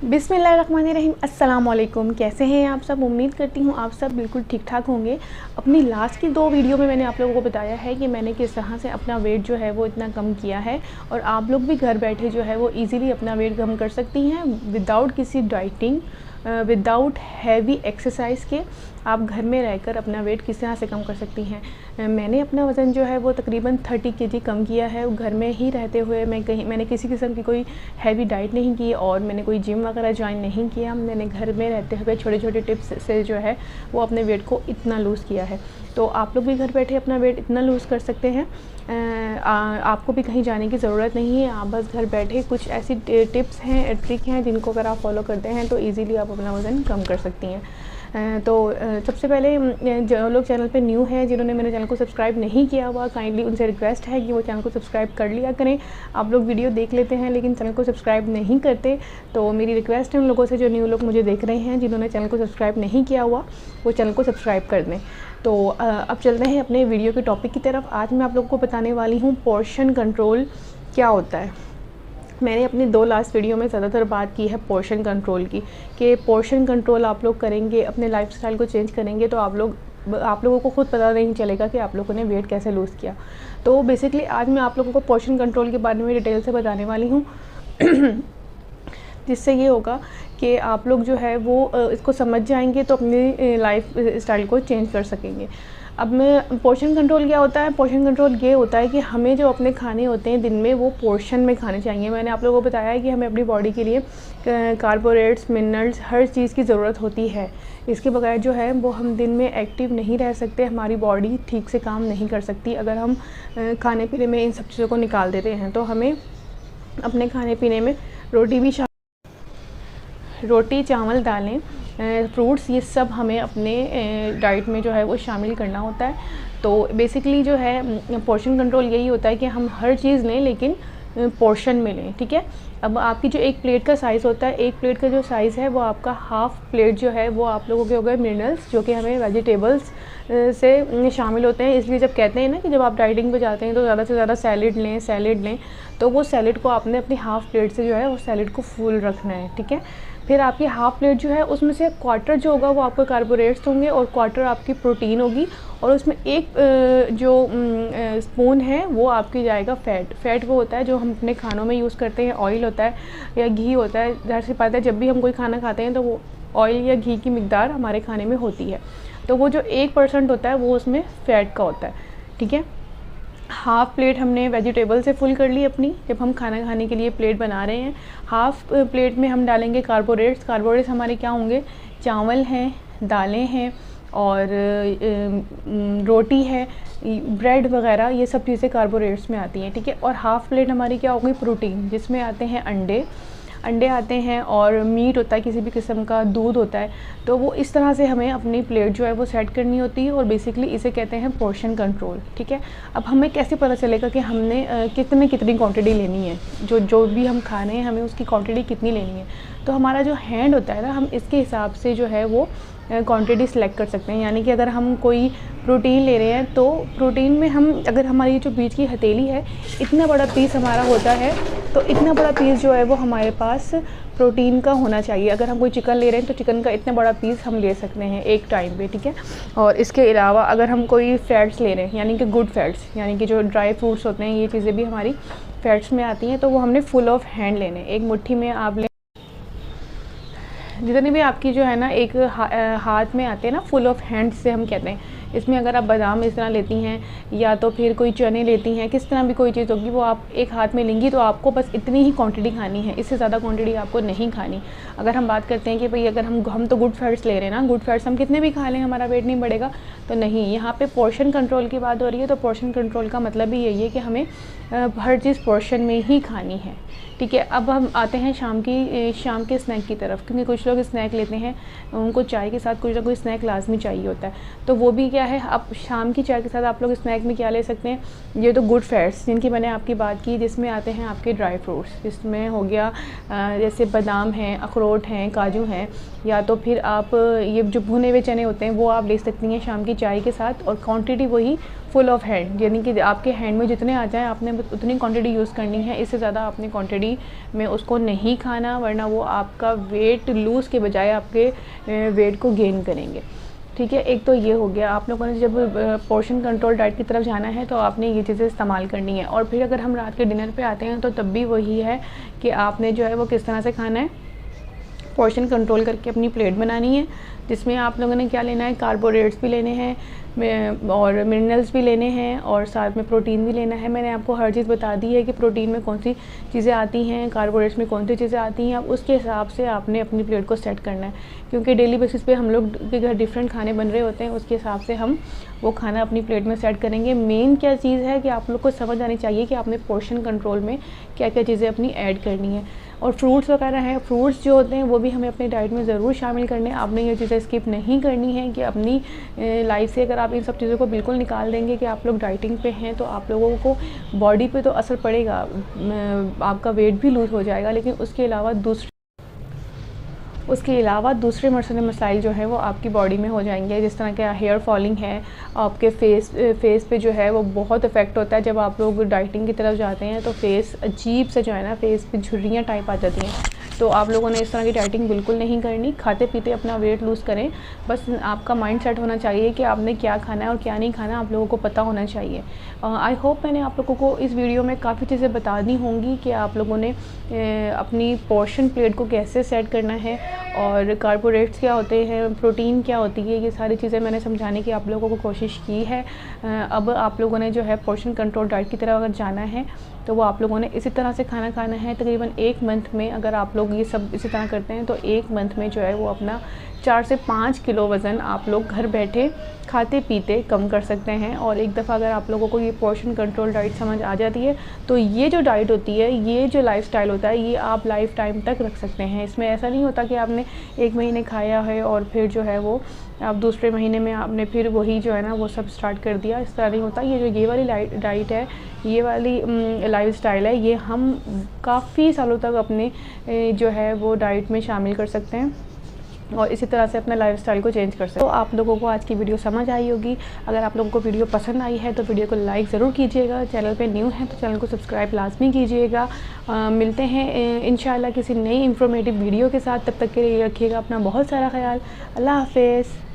बिस्मिल्लाहिर्रहमानिर्रहीम। अस्सलाम वालेकुम। कैसे हैं आप सब? उम्मीद करती हूँ आप सब बिल्कुल ठीक ठाक होंगे। अपनी लास्ट की 2 वीडियो में मैंने आप लोगों को बताया है कि मैंने किस तरह से अपना वेट जो है वो इतना कम किया है, और आप लोग भी घर बैठे जो है वो ईज़िली अपना वेट कम कर सकती हैं विदाउट किसी डाइटिंग, विदाउट हैवी एक्सरसाइज के। आप घर में रहकर अपना वेट किस तरह से कम कर सकती हैं। मैंने अपना वज़न जो है वो तकरीबन 30 केजी कम किया है घर में ही रहते हुए। मैंने किसी किस्म की कोई हैवी डाइट नहीं की और मैंने कोई जिम वगैरह ज्वाइन नहीं किया। मैंने घर में रहते हुए छोटे छोटे टिप्स से जो है वो अपने वेट को इतना लूज़ किया है। तो आप लोग भी घर बैठे अपना वेट इतना लूज़ कर सकते हैं। आपको भी कहीं जाने की ज़रूरत नहीं है। आप बस घर बैठे कुछ ऐसी टिप्स हैं, ट्रिक हैं जिनको अगर आप फॉलो करते हैं तो ईज़िली आप अपना वज़न कम कर सकती हैं। तो सबसे पहले जो लोग चैनल पे न्यू हैं, जिन्होंने मेरे चैनल को सब्सक्राइब नहीं किया हुआ, काइंडली उनसे रिक्वेस्ट है कि वो चैनल को सब्सक्राइब कर लिया करें। आप लोग वीडियो देख लेते हैं लेकिन चैनल को सब्सक्राइब नहीं करते, तो मेरी रिक्वेस्ट है उन लोगों से, जो न्यू लोग मुझे देख रहे हैं, जिन्होंने चैनल को सब्सक्राइब नहीं किया हुआ, वो चैनल को सब्सक्राइब कर दें। तो अब चलते हैं अपने वीडियो के टॉपिक की तरफ। आज मैं आप लोगों को बताने वाली हूँ पोर्शन कंट्रोल क्या होता है। मैंने अपनी 2 लास्ट वीडियो में ज़्यादातर बात की है पोर्शन कंट्रोल की, कि पोर्शन कंट्रोल आप लोग करेंगे, अपने लाइफस्टाइल को चेंज करेंगे तो आप लोगों को खुद पता नहीं चलेगा कि आप लोगों ने वेट कैसे लूज़ किया। तो बेसिकली आज मैं आप लोगों को पोर्शन कंट्रोल के बारे में डिटेल से बताने वाली हूँ जिससे ये होगा कि आप लोग जो है वो इसको समझ जाएंगे तो अपनी लाइफ स्टाइल को चेंज कर सकेंगे। अब मैं पोर्शन कंट्रोल क्या होता है? पोर्शन कंट्रोल ये होता है कि हमें जो अपने खाने होते हैं दिन में वो पोर्शन में खाने चाहिए। मैंने आप लोगों को बताया है कि हमें अपनी बॉडी के लिए कार्बोहाइड्रेट्स, मिनरल्स, हर चीज़ की ज़रूरत होती है। इसके बगैर जो है वो हम दिन में एक्टिव नहीं रह सकते, हमारी बॉडी ठीक से काम नहीं कर सकती। अगर हम खाने पीने में इन सब चीज़ों को निकाल देते हैं तो हमें अपने खाने पीने में रोटी, चावल, दालें, फ्रूट्स, ये सब हमें अपने डाइट में जो है वो शामिल करना होता है। तो बेसिकली जो है पोर्शन कंट्रोल यही होता है कि हम हर चीज़ लें लेकिन पोर्शन में लें, ठीक है। अब आपकी जो एक प्लेट का साइज़ होता है, एक प्लेट का जो साइज़ है वो आपका हाफ़ प्लेट जो है वो आप लोगों के हो गए मिनरल्स, जो कि हमें वेजिटेबल्स से शामिल होते हैं। इसलिए जब कहते हैं ना कि जब आप डाइटिंग पे जाते हैं तो ज़्यादा से ज़्यादा सैलेड लें, तो वो सैलेड को आपने अपनी हाफ़ प्लेट से जो है वो सैलेड को फुल रखना है, ठीक है। फिर आपकी हाफ़ प्लेट जो है उसमें से क्वार्टर जो होगा वो आपके कार्बोहाइड्रेट्स होंगे और क्वार्टर आपकी प्रोटीन होगी, और उसमें एक जो स्पून है वो आपकी जाएगा फ़ैट वो होता है जो हम अपने खानों में यूज़ करते हैं। ऑयल होता है या घी होता है। ज़ाहिर सी बात है जब भी हम कोई खाना खाते हैं तो वो ऑयल या घी की मिकदार हमारे खाने में होती है। तो वो जो 1% होता है वो उसमें फ़ैट का होता है, ठीक है। हाफ़ प्लेट हमने वेजिटेबल से फुल कर ली अपनी, जब हम खाना खाने के लिए प्लेट बना रहे हैं। हाफ़ प्लेट में हम डालेंगे कार्बोहाइड्रेट्स हमारे क्या होंगे? चावल हैं, दालें हैं और रोटी है, ब्रेड वगैरह, ये सब चीज़ें कार्बोहाइड्रेट्स में आती हैं, ठीक है। और हाफ़ प्लेट हमारी क्या होगी? प्रोटीन, जिसमें आते हैं अंडे आते हैं और मीट होता है, किसी भी किस्म का दूध होता है। तो वो इस तरह से हमें अपनी प्लेट जो है वो सेट करनी होती है, और बेसिकली इसे कहते हैं पोर्शन कंट्रोल, ठीक है। अब हमें कैसे पता चलेगा कि हमने कितनी क्वांटिटी लेनी है? जो भी हम खा रहे हैं हमें उसकी क्वांटिटी कितनी लेनी है? तो हमारा जो हैंड होता है ना, हम इसके हिसाब से जो है वो क्वांटिटी सेलेक्ट कर सकते हैं। यानी कि अगर हम कोई प्रोटीन ले रहे हैं तो प्रोटीन में हम, अगर हमारी जो बीच की हथेली है, इतना बड़ा पीस हमारा होता है, तो इतना बड़ा पीस जो है वो हमारे पास प्रोटीन का होना चाहिए। अगर हम कोई चिकन ले रहे हैं तो चिकन का इतना बड़ा पीस हम ले सकते हैं एक टाइम पे, ठीक है। और इसके अलावा अगर हम कोई फ़ैट्स ले रहे हैं, यानी कि गुड फैट्स, यानी कि जो ड्राई फ्रूट्स होते हैं, ये चीज़ें भी हमारी फ़ैट्स में आती हैं, तो वो हमने फुल ऑफ हैंड लेने। एक मुट्ठी में आप जितने भी आपकी जो है ना एक हाथ में आते हैं ना, फुल ऑफ हैंड से हम कहते हैं। इसमें अगर आप बादाम इस तरह लेती हैं या तो फिर कोई चने लेती हैं, किस तरह भी कोई चीज़ होगी वो आप एक हाथ में लेंगी, तो आपको बस इतनी ही क्वांटिटी खानी है, इससे ज़्यादा क्वांटिटी आपको नहीं खानी। अगर हम बात करते हैं कि भाई अगर हम तो गुड फैट्स ले रहे हैं ना, गुड फैट्स हम कितने भी खा लें हमारा वेट नहीं बढ़ेगा, तो नहीं। यहाँ पे पोर्शन कंट्रोल की बात हो रही है, तो पोर्शन कंट्रोल का मतलब भी यही है कि हमें हर चीज़ पोर्शन में ही खानी है, ठीक है। अब हम आते हैं शाम के स्नैक की तरफ, क्योंकि कुछ लोग स्नैक लेते हैं, उनको चाय के साथ कुछ ना कुछ स्नैक लाजमी चाहिए होता है। तो वो भी क्या क्या है, अब शाम की चाय के साथ आप लोग स्नैक में क्या ले सकते हैं, ये तो गुड फैट्स जिनकी मैंने आपकी बात की, जिसमें आते हैं आपके ड्राई फ्रूट्स, जिसमें हो गया जैसे बादाम हैं, अखरोट हैं, काजू हैं, या तो फिर आप ये जो भुने हुए चने होते हैं वो आप ले सकती हैं शाम की चाय के साथ, और क्वांटिटी वही फुल ऑफ हैंड, यानी कि आपके हैंड में जितने आ जाए आपने उतनी क्वांटिटी यूज़ करनी है, इससे ज़्यादा आपने क्वांटिटी में उसको नहीं खाना, वरना वो आपका वेट लूज़ के बजाय आपके वेट को गेन करेंगे। ठीक है, एक तो ये हो गया। आप लोगों ने जब पोर्शन कंट्रोल डाइट की तरफ जाना है तो आपने ये चीज़ें इस्तेमाल करनी है। और फिर अगर हम रात के डिनर पे आते हैं तो तब भी वही है कि आपने जो है वो किस तरह से खाना है, पोर्शन कंट्रोल करके अपनी प्लेट बनानी है, जिसमें आप लोगों ने क्या लेना है, कार्बोहाइड्रेट्स भी लेने हैं और मिनरल्स भी लेने हैं, और साथ में प्रोटीन भी लेना है। मैंने आपको हर चीज़ बता दी है कि प्रोटीन में कौन सी चीज़ें आती हैं, कार्बोहाइड्रेट्स में कौन सी चीज़ें आती हैं। अब उसके हिसाब से आपने अपनी प्लेट को सेट करना है, क्योंकि डेली बेसिस पे हम लोग के घर डिफरेंट खाने बन रहे होते हैं, उसके हिसाब से हम वो खाना अपनी प्लेट में सेट करेंगे। मेन क्या चीज़ है कि आप लोग को समझ आनी चाहिए कि आपने पोर्शन कंट्रोल में क्या क्या चीज़ें अपनी ऐड करनी है। और फ्रूट्स वगैरह हैं, फ्रूट्स जो होते हैं वो भी हमें अपनी डाइट में ज़रूर शामिल करने हैं। आपने ये चीज़ें स्किप नहीं करनी है कि अपनी लाइफ से अगर आप इन सब चीज़ों को बिल्कुल निकाल देंगे कि आप लोग डाइटिंग पे हैं, तो आप लोगों को बॉडी पे तो असर पड़ेगा, आपका वेट भी लूज़ हो जाएगा, लेकिन उसके अलावा दूसरे मसले मसाइल जो है वो आपकी बॉडी में हो जाएंगे। जिस तरह के हेयर फॉलिंग है, आपके फेस पे जो है वो बहुत इफ़ेक्ट होता है। जब आप लोग डाइटिंग की तरफ जाते हैं तो फेस अजीब से जो है ना, फेस पे झुर्रियाँ टाइप आ जाती हैं। तो आप लोगों ने इस तरह की डाइटिंग बिल्कुल नहीं करनी। खाते पीते अपना वेट लूज़ करें, बस आपका माइंड सेट होना चाहिए कि आपने क्या खाना है और क्या नहीं खाना, आप लोगों को पता होना चाहिए। आई होप मैंने आप लोगों को इस वीडियो में काफ़ी चीज़ें बता दी होंगी कि आप लोगों ने अपनी पोर्शन प्लेट को कैसे सेट करना है, और कार्बोहाइड्रेट्स क्या होते हैं, प्रोटीन क्या होती है, ये सारी चीज़ें मैंने समझाने की आप लोगों को कोशिश की है। अब आप लोगों ने जो है पोर्शन कंट्रोल डाइट की तरफ अगर जाना है तो वो आप लोगों ने इसी तरह से खाना है। तकरीबन 1 मंथ में अगर आप लोग ये सब इसी तरह करते हैं तो 1 मंथ में जो है वो अपना 4 से 5 किलो वज़न आप लोग घर बैठे खाते पीते कम कर सकते हैं। और एक दफ़ा अगर आप लोगों को ये पोर्शन कंट्रोल डाइट समझ आ जाती है तो ये जो डाइट होती है, ये जो लाइफ़स्टाइल होता है, ये आप लाइफ टाइम तक रख सकते हैं। इसमें ऐसा नहीं होता कि आपने 1 महीने खाया है और फिर जो है वो आप दूसरे महीने में आपने फिर वही जो है ना वो सब स्टार्ट कर दिया। इस तरह नहीं होता। ये वाली डाइट है, ये वाली लाइफ़स्टाइल है, ये हम काफ़ी सालों तक अपने जो है वो डाइट में शामिल कर सकते हैं और इसी तरह से अपने लाइफस्टाइल को चेंज कर सकते हैं। तो आप लोगों को आज की वीडियो समझ आई होगी। अगर आप लोगों को वीडियो पसंद आई है तो वीडियो को लाइक ज़रूर कीजिएगा। चैनल पे न्यू है तो चैनल को सब्सक्राइब लाजमी कीजिएगा। मिलते हैं इंशाल्लाह किसी नई इंफॉर्मेटिव वीडियो के साथ। तब तक के लिए रखिएगा अपना बहुत सारा ख्याल। अल्लाह हाफ़िज़।